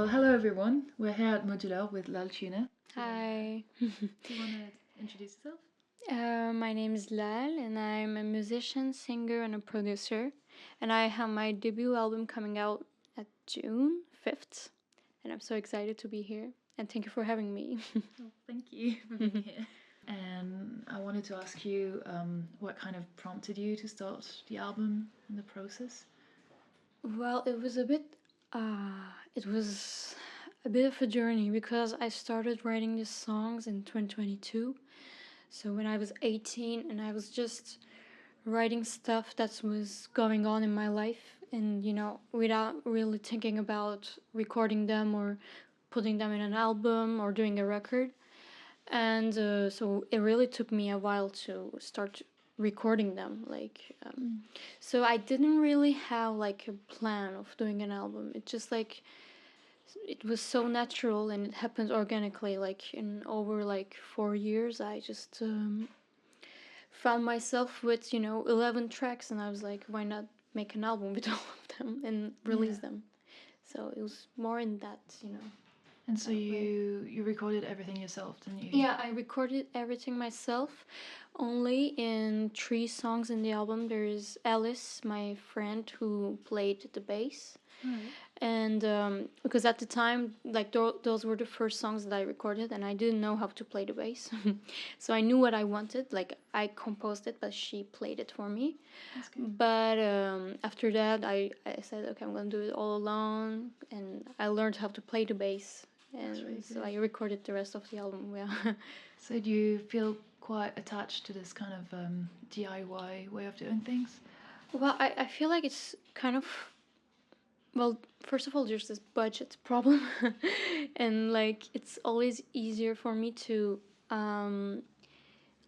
Well, hello everyone. We're here at Modular with Lal Tuna. Hi. Do you want to introduce yourself? My name is Lal, and I'm a musician, singer, and a producer. And I have my debut album coming out at June 5th. And I'm so excited to be here. And thank you for having me. Well, thank you for being here. And I wanted to ask you what kind of prompted you to start the album and the process? Well, it was a bit of a journey because I started writing these songs in 2022. So when I was 18, and I was just writing stuff that was going on in my life, and without really thinking about recording them or putting them in an album or doing a record. And so it really took me a while to start recording them, so I didn't really have like a plan of doing an album. It just like it was so natural, and it happened organically. Like in over like 4 years, I just found myself with 11 tracks, and I was like, why not make an album with all of them and release them? So it was more in that. And so you recorded everything yourself, didn't you? Yeah, I recorded everything myself. Only in 3 songs in the album, there is Alice, my friend, who played the bass. Right. And because at the time, like those were the first songs that I recorded, and I didn't know how to play the bass. So I knew what I wanted. Like I composed it, but she played it for me. That's good. But after that, I said, okay, I'm gonna do it all alone, and I learned how to play the bass. That's really And so good. I recorded the rest of the album. Yeah. So do you feel quite attached to this kind of DIY way of doing things? Well, I feel like it's kind of, well, first of all, there's this budget problem. And like it's always easier for me to um,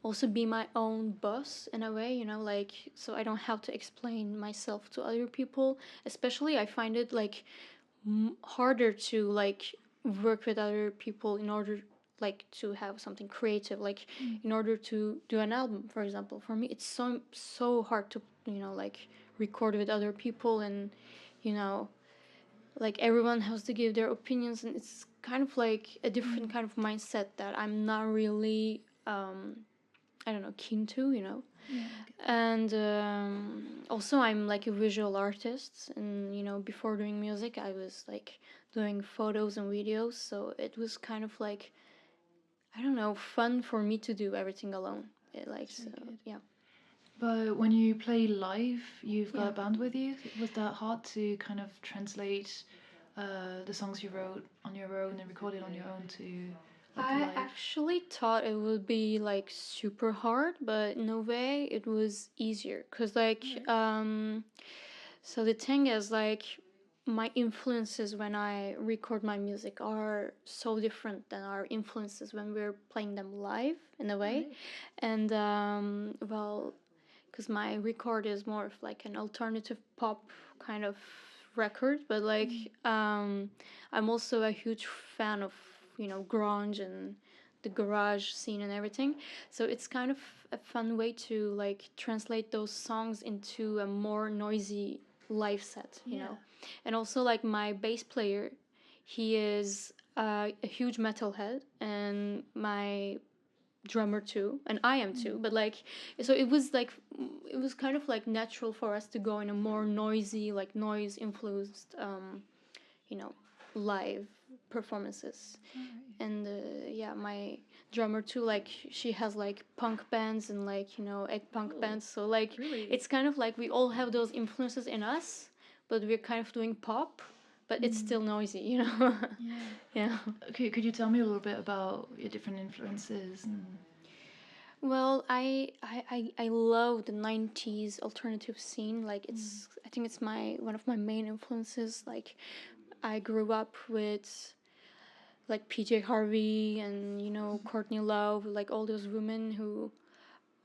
also be my own boss in a way, like, so I don't have to explain myself to other people. Especially I find it like harder to like work with other people in order like to have something creative, like in order to do an album, for example. For me it's so hard to like record with other people, and you know like everyone has to give their opinions, and it's kind of like a different kind of mindset that I'm not really I don't know, keen to. Yeah. And also I'm like a visual artist, and before doing music I was like doing photos and videos, so it was kind of like, I don't know, fun for me to do everything alone. So good. yeah. But when you play live, you've got Yeah. a band with you. Was that hard to kind of translate the songs you wrote on your own and recorded on your own to like I live? actually thought it would be like super hard, but in a way it was easier because like so the thing is like my influences when I record my music are so different than our influences when we're playing them live in a way. Right. And well, because my record is more of like an alternative pop kind of record, but like I'm also a huge fan of grunge and the garage scene and everything. So it's kind of a fun way to like translate those songs into a more noisy live set, And also like my bass player, he is a huge metalhead, and my drummer too, and I am too. But like, so it was like, it was kind of like natural for us to go in a more noisy, like noise influenced you know live performances. And yeah, my drummer too, like she has like punk bands and like egg punk bands, so like Really? it's kind of like we all have those influences in us, but we're kind of doing pop, but it's still noisy. Yeah. Yeah. Could you tell me a little bit about your different influences and Well, I love the 90s alternative scene. Like I think it's my one of my main influences. Like I grew up with like PJ Harvey and Courtney Love, like all those women who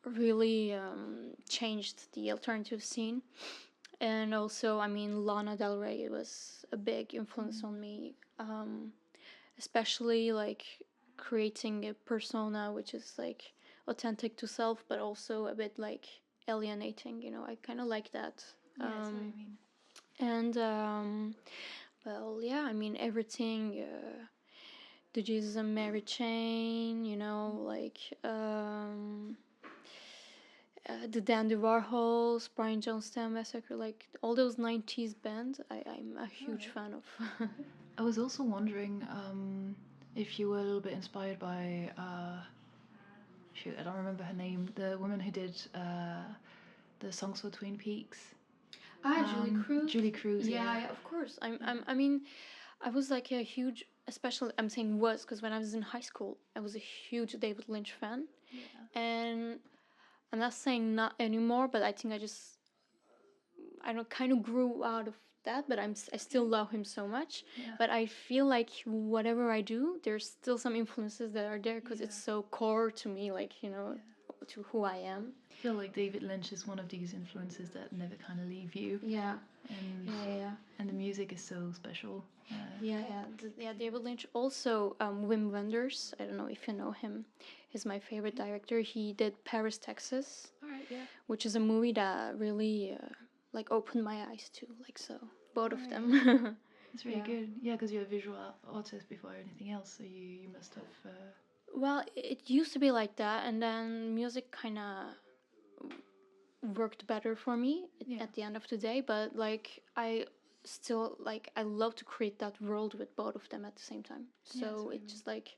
really changed the alternative scene. And also, I mean, Lana Del Rey was a big influence on me, especially like creating a persona which is like authentic to self, but also a bit like alienating. I kind of like that. yeah, that's what I mean. And Well, yeah, I mean everything. The Jesus and Mary chain, you know, like the Dandy Warhols, Brian Jonestown Massacre, like all those 90s bands, I'm a huge fan of. I was also wondering if you were a little bit inspired by, shoot, I don't remember her name, the woman who did the songs for Twin Peaks. Julie Cruz. Julie Cruz, yeah. Yeah, of course. I mean, I was like a huge, especially I'm saying was because when I was in high school, I was a huge David Lynch fan, and I'm not saying not anymore, but I think I don't kind of grew out of that, but I still love him so much. Yeah. But I feel like whatever I do, there's still some influences that are there because it's so core to me, like you know, to who I am. I feel like David Lynch is one of these influences that never kind of leave you. Yeah. And and the music is so special. David Lynch. Also, Wim Wenders. I don't know if you know him. He's my favorite director. He did Paris, Texas. All right, yeah. Which is a movie that really like opened my eyes to. Like so, both of them. It's really good. Yeah, because you're a visual artist before anything else, so you must have. Well, it used to be like that, and then music kind of worked better for me at the end of the day. But like I still like I love to create that world with both of them at the same time. So it's just like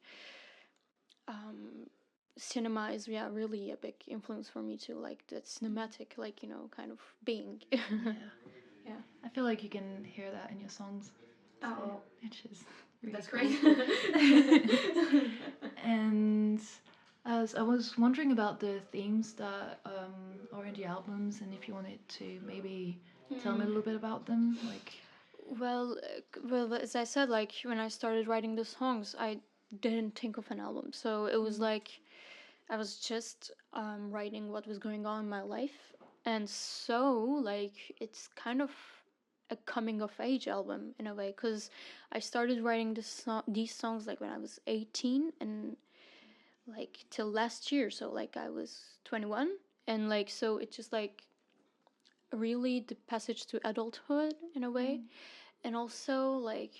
cinema is really a big influence for me too. Like that cinematic, like you know, kind of being. Yeah. I feel like you can hear that in your songs. Oh, which is really that's cool. great. And as I was wondering about the themes that are in the albums, and if you wanted to maybe tell me a little bit about them, like. Well, as I said, like when I started writing the songs, I didn't think of an album, so it was like I was just writing what was going on in my life, and so like it's kind of a coming of age album in a way, because I started writing these songs like when I was 18 and like till last year, so like I was 21, and like so it's just like really the passage to adulthood in a way. And also like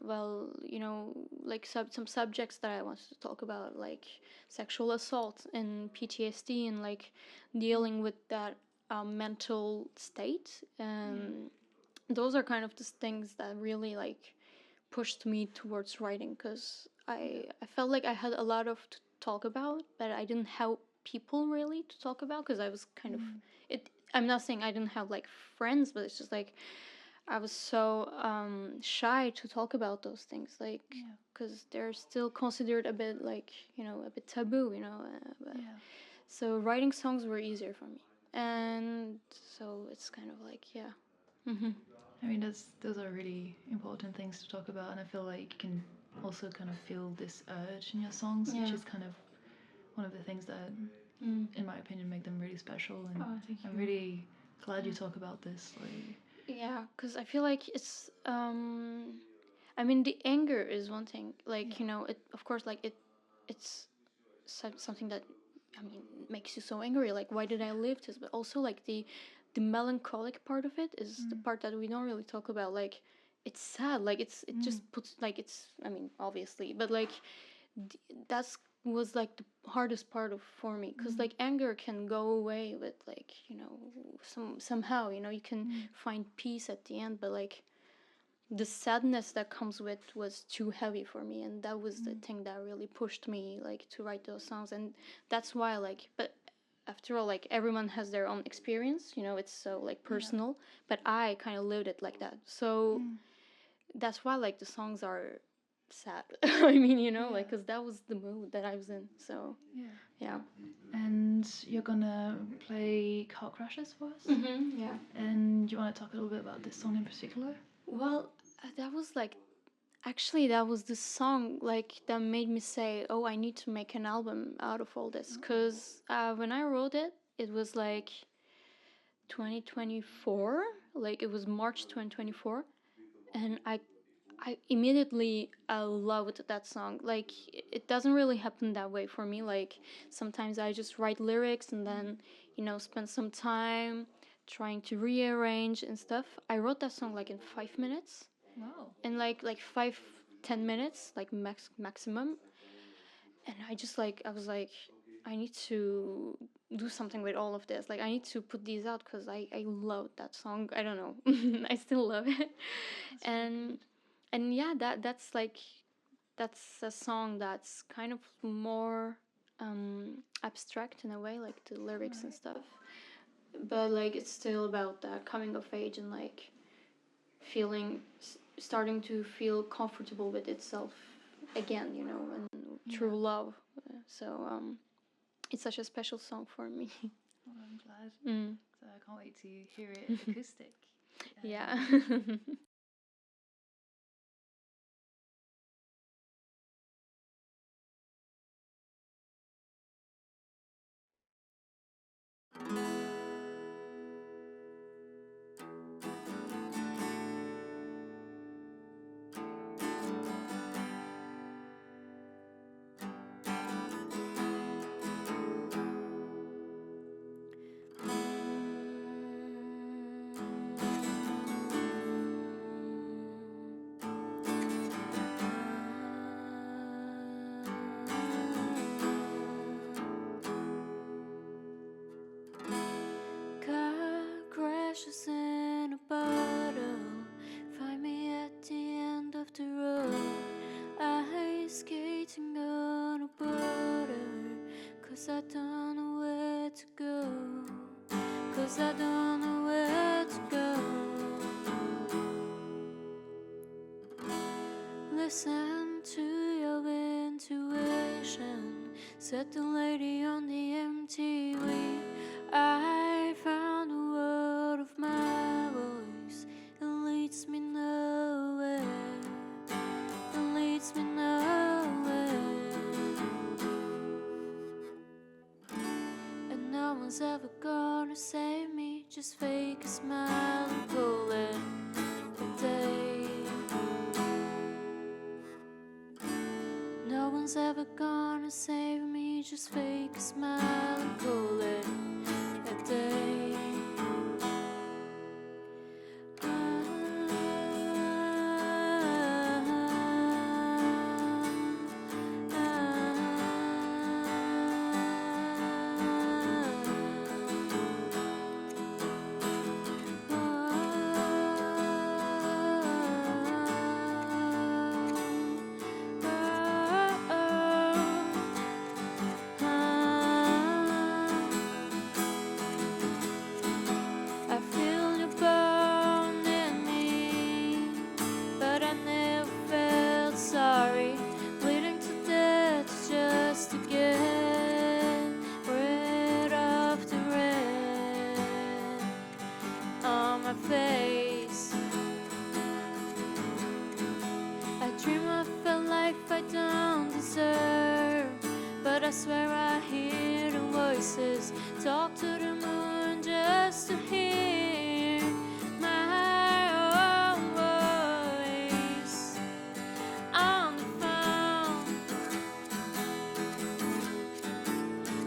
well, you know, like some subjects that I wanted to talk about, like sexual assault and PTSD, and like dealing with that mental state. Those are kind of the things that really like pushed me towards writing, because I felt like I had a lot of to talk about, but I didn't have people really to talk about, because I was kind of it. I'm not saying I didn't have like friends, but it's just like I was so shy to talk about those things, like because they're still considered a bit like, you know, a bit taboo, you know. So writing songs were easier for me, and so it's kind of like I mean, those are really important things to talk about, and I feel like you can also kind of feel this urge in your songs, which is kind of one of the things that, in my opinion, make them really special. And I'm really glad you talk about this. Like, yeah, because I feel like it's I mean the anger is one thing, like you know, it of course like it's something that I mean makes you so angry, like why did I live this, but also like the melancholic part of it is the part that we don't really talk about. Like it's sad, like it just puts like it's, I mean obviously, but like that's was like the hardest part of for me, because like anger can go away with like, you know, somehow, you know, you can find peace at the end, but like the sadness that comes with was too heavy for me, and that was the thing that really pushed me like to write those songs. And that's why like, but after all, like everyone has their own experience, you know, it's so like personal, but I kind of lived it like that, so that's why like the songs are sad. I mean, you know, like because that was the mood that I was in, so yeah. And you're gonna play Car Crashes for us? Yeah. And do you want to talk a little bit about this song in particular? Well, that was like, actually that was the song like that made me say, oh, I need to make an album out of all this, because when I wrote it, it was like 2024, like it was March 2024, and I immediately loved that song. Like it doesn't really happen that way for me. Like sometimes I just write lyrics and then, you know, spend some time trying to rearrange and stuff. I wrote that song like in 5 minutes, Wow. in like 5-10 minutes, like maximum. And I was like, I need to do something with all of this. Like, I need to put these out because I love that song. I don't know. I still love it. That's and yeah, that's a song that's kind of more abstract in a way, like the lyrics and stuff. But like, it's still about that coming of age and like starting to feel comfortable with itself again, you know, and through love. So it's such a special song for me. Well, I'm glad. So I can't wait to hear it acoustic. Yeah. Car crashes in a bottle, find me at the end of the road. Ice skating on a border, 'cause I don't know where to go, 'cause I don't know where to go. Listen to your intuition, said the lady on the MTV. I found the word of my voice. It leads me nowhere. It leads me nowhere. And no one's ever gonna save me. Just fake a smile and call it a day. No one's ever gonna save me. Just fake a smile and call it a day. I feel you burn in me, but I never felt sorry. Bleeding to death just to get rid of the red on my face. I dream of a life I don't deserve, but I swear I hear the voices talk to the moon just to hear my own voice on the phone.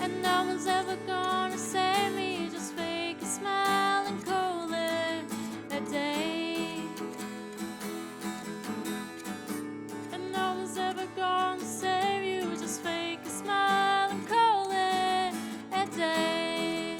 And no one's ever gonna save me. Just fake a smile and call it a day. And no one's ever gonna save you. Just fake a smile and call it a day.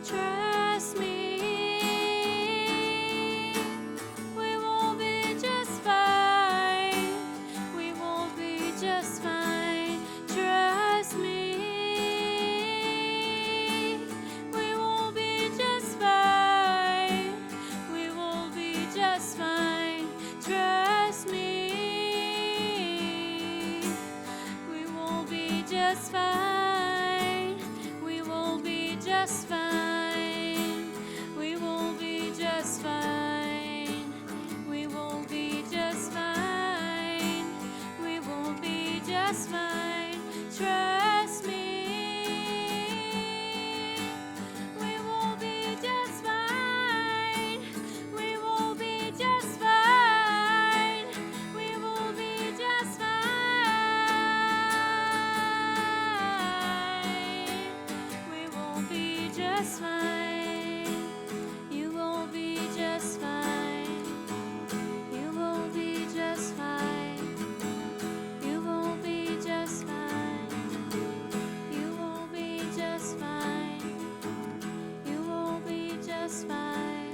Trust me, we will be just fine. We will be just fine. Trust me, we will be just fine. We will be just fine. Trust me, we will be just fine. We will be just fine. We will be just fine. We will be just fine. just fine. Trust me. We will be just fine. We will be just fine. We will be just fine. We will be just fine. You will be just fine. You will be just fine. You will be just fine. You will be just fine. You will be just fine.